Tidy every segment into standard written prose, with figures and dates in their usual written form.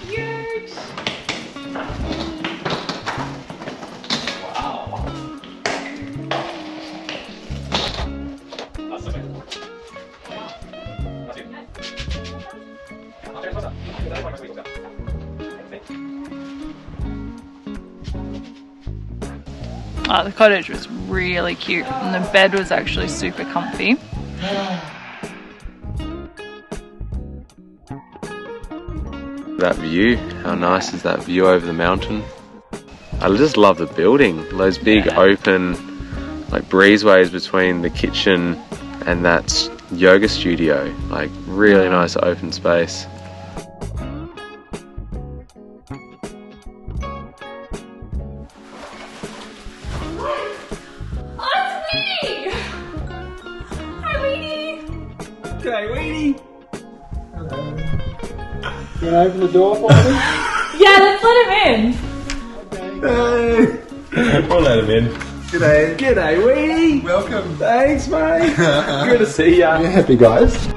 Huge! Wow. That's okay. That's it. Oh, the cottage was really cute and the bed was actually super comfy. That view, how nice is that view over the mountain? I just love the building, those big open like breezeways between the kitchen and that yoga studio, like really nice open space. G'day, Weedy! You wanna open the door for me? Yeah, let's let him in. Hey! We'll let him in. G'day. G'day, Weedy! Welcome. Thanks, mate. Good to see ya. You happy, guys?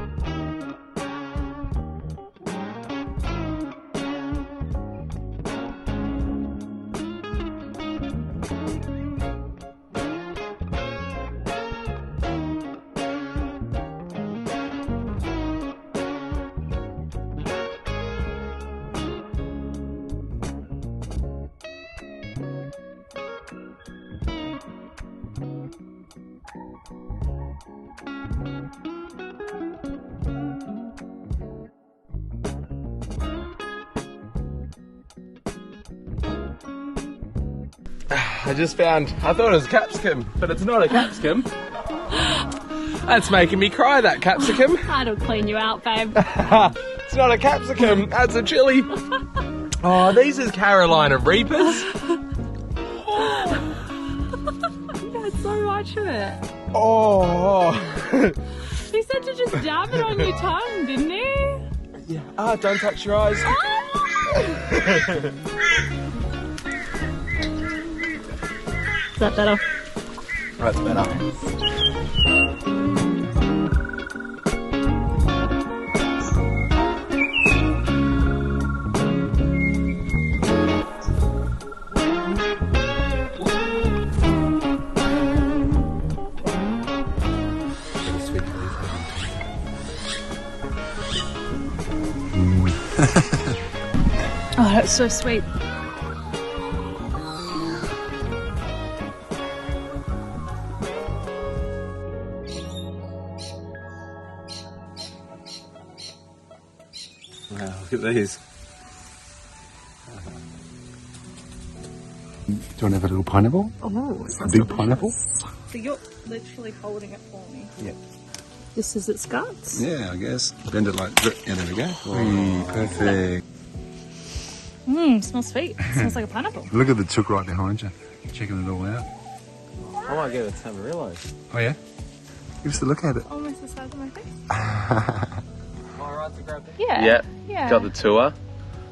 I just found, I thought it was a capsicum, but it's not a capsicum. That's making me cry, that capsicum. That'll clean you out, babe. It's not a capsicum, that's a chili. Oh, these is Carolina Reapers. That's so much of it. Oh. He said to just dab it on your tongue, didn't he? Yeah. Ah, don't touch your eyes. Is that better? That's better. Oh, that's so sweet. Wow, look at these. Do you want to have a little pineapple? Oh, A big pineapple? so you're literally holding it for me. Yeah. This is its guts? Yeah, I guess. Bend it like that, and there we go. Whee, perfect. Smells sweet. Smells like a pineapple. Look at the chook right behind you. Checking it all out. I might get a Tamarillo. Oh yeah? Give us a look at it. Almost the size of my face. Alright to grab it. Yeah. Yep, Yeah. got the tour,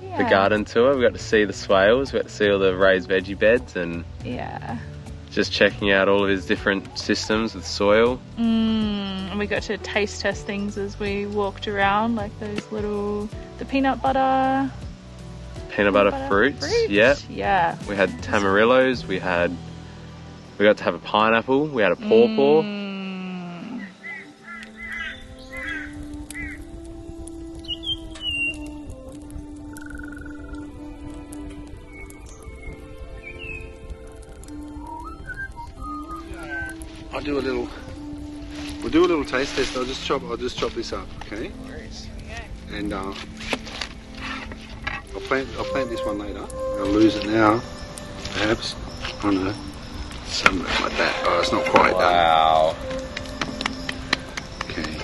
Yeah. the garden tour. We got to see the swales, we got to see all the raised veggie beds and Yeah. just checking out all of his different systems with soil. And we got to taste test things as we walked around, like those little, the peanut butter Peanut butter fruits. Yep. Yeah. We had tamarillos, we got to have a pineapple, we had a pawpaw. We'll do a little taste test. I'll just chop this up, okay? And I'll plant this one later. I'll lose it now, perhaps. I don't know. Something like that. Oh, it's not quite Wow. done. Okay.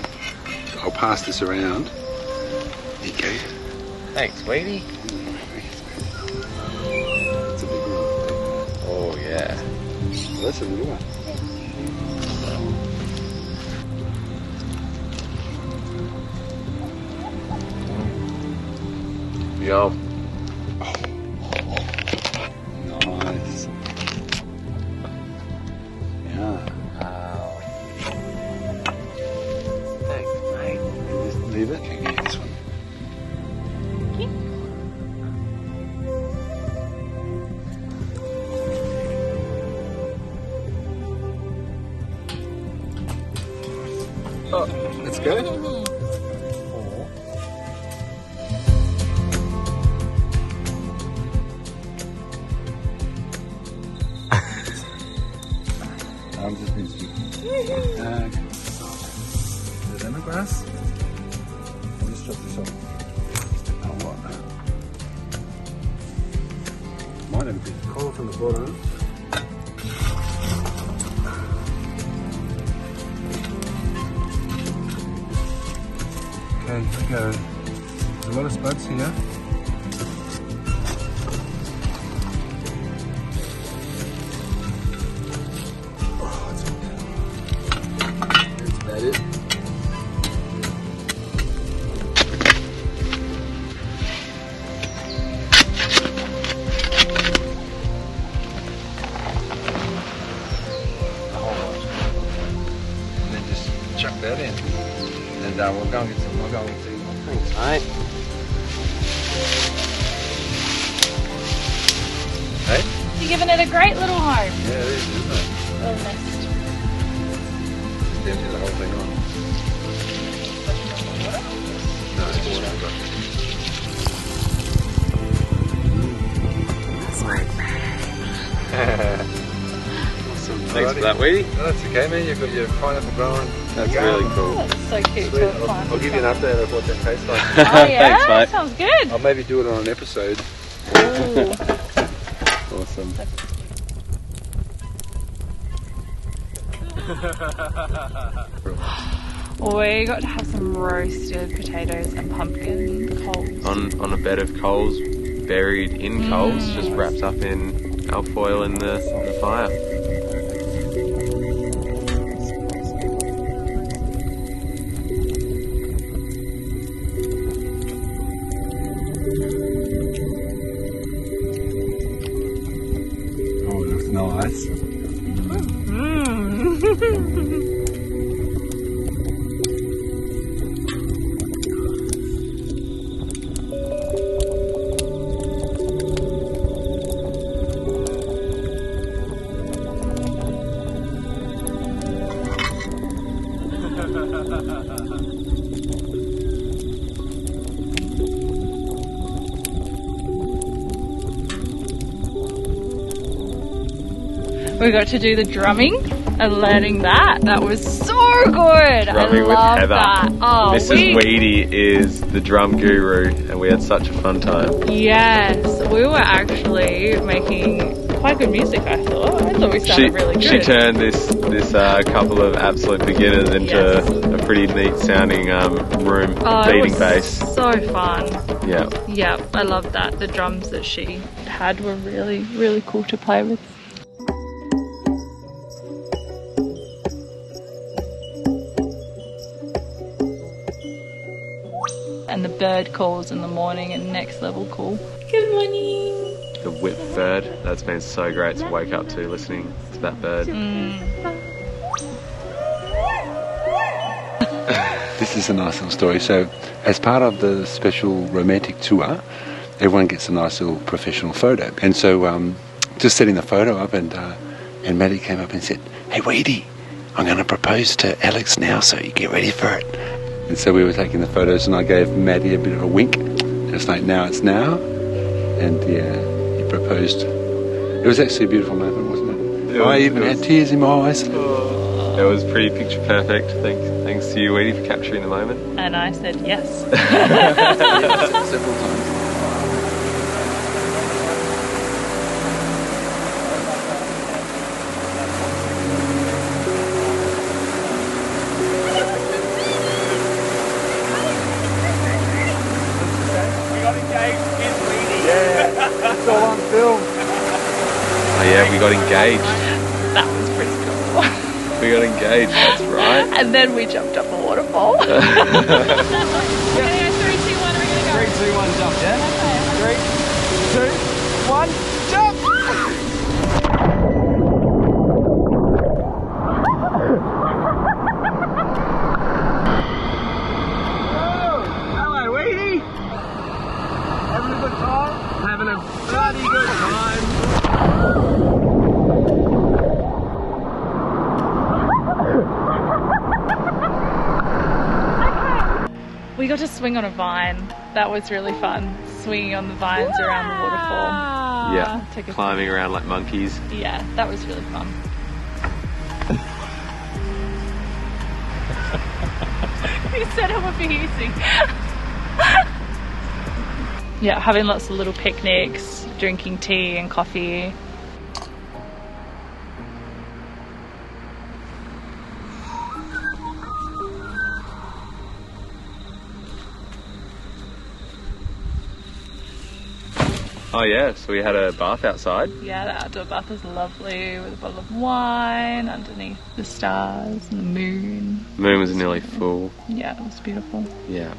I'll pass this around. There you go. Thanks, Weedy. That's a big one. Oh yeah. Well, that's a little one. Yum. Nice. Yeah. Wow. Thanks, mate. These Leave it. Okay, yeah, this one. Oh, let's go. I'm just going to the lemongrass. I'll just chop this off. Now what? Might have a bit of coal from the bottom. Okay, here we go. There's a lot of spuds here. That's about it. A whole lot. And then just chuck that in. And we'll go and get some. We'll go and see. Thanks, mate. Hey? You're giving it a great little home. Yeah, it is, isn't it? Little nest. Just empty the whole thing on. No, it's just water. Awesome. Thanks for that, Weedy. No, that's okay, man. You've got your pineapple growing. That's really cool. That's so cute. Sweet. To I'll give you an update of what that tastes like. Oh yeah, Thanks, mate. sounds good. I'll maybe do it on an episode. Ooh. Awesome. We got to have some roasted potatoes and pumpkin coals. On a bed of coals, buried in coals, just wrapped up in alfoil in the fire. Oh, it looks nice. We got to do the drumming and learning that. That was so good. Drumming I with love Heather. that. Oh, Mrs. Weedy is the drum guru, and we had such a fun time. Yes, we were actually making quite good music. I thought we sounded really good. She turned this couple of absolute beginners into a pretty neat sounding room, beating bass. So fun. Yeah. Yeah, I love that. The drums that she had were really, really cool to play with. And the bird calls in the morning and next level cool. Good morning. The whip bird, that's been so great to wake up to listening to that bird. This is a nice little story. So, as part of the special romantic tour, everyone gets a nice little professional photo. And so, just setting the photo up, and Matty came up and said, "Hey, Weedy, I'm going to propose to Alex now, so you get ready for it." And so we were taking the photos, and I gave Matty a bit of a wink. It's like, now it's now. And yeah, he proposed. It was actually a beautiful moment, wasn't it? I even had tears in my eyes. It was pretty picture perfect. Thanks to you, Weedy, for capturing the moment. And I said yes. Several times. Oh yeah, we got engaged. That was pretty cool. We got engaged, that's right. And then we jumped up a waterfall. We're gonna go 3, 2, 1, we're gonna go. 3, 2, 1, jump, yeah? 3, 2, 1, jump! We got to swing on a vine. That was really fun. Swinging on the vines around the waterfall. Yeah, climbing around like monkeys. Yeah, that was really fun. He said it would be easy. Yeah, having lots of little picnics, drinking tea and coffee. Oh yeah, so we had a bath outside. Yeah, the outdoor bath was lovely with a bottle of wine underneath the stars and the moon. The moon was nearly full. Yeah, it was beautiful. Yeah.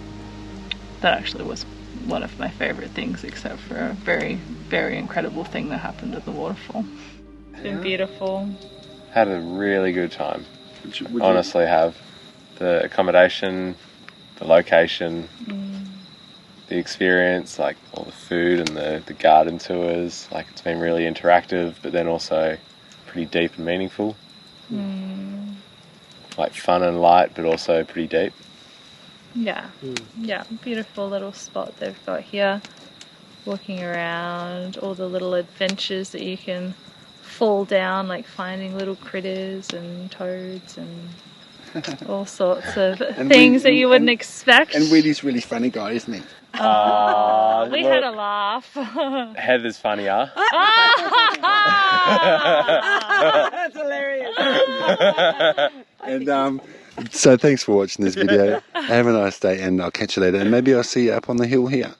That actually was one of my favourite things, except for a very, very incredible thing that happened at the waterfall. It's been beautiful. Had a really good time. Honestly have. The accommodation, the location, the experience, like all the food and the garden tours. Like it's been really interactive, but then also pretty deep and meaningful. Like fun and light, but also pretty deep. Yeah, yeah, beautiful little spot they've got here. Walking around, all the little adventures that you can fall down, like finding little critters and toads and all sorts of things that you wouldn't expect. And Weedy's really funny guy, isn't he? We had a laugh. Heather's funnier. That's hilarious. And so thanks for watching this video. Have a nice day, and I'll catch you later. And maybe I'll see you up on the hill here.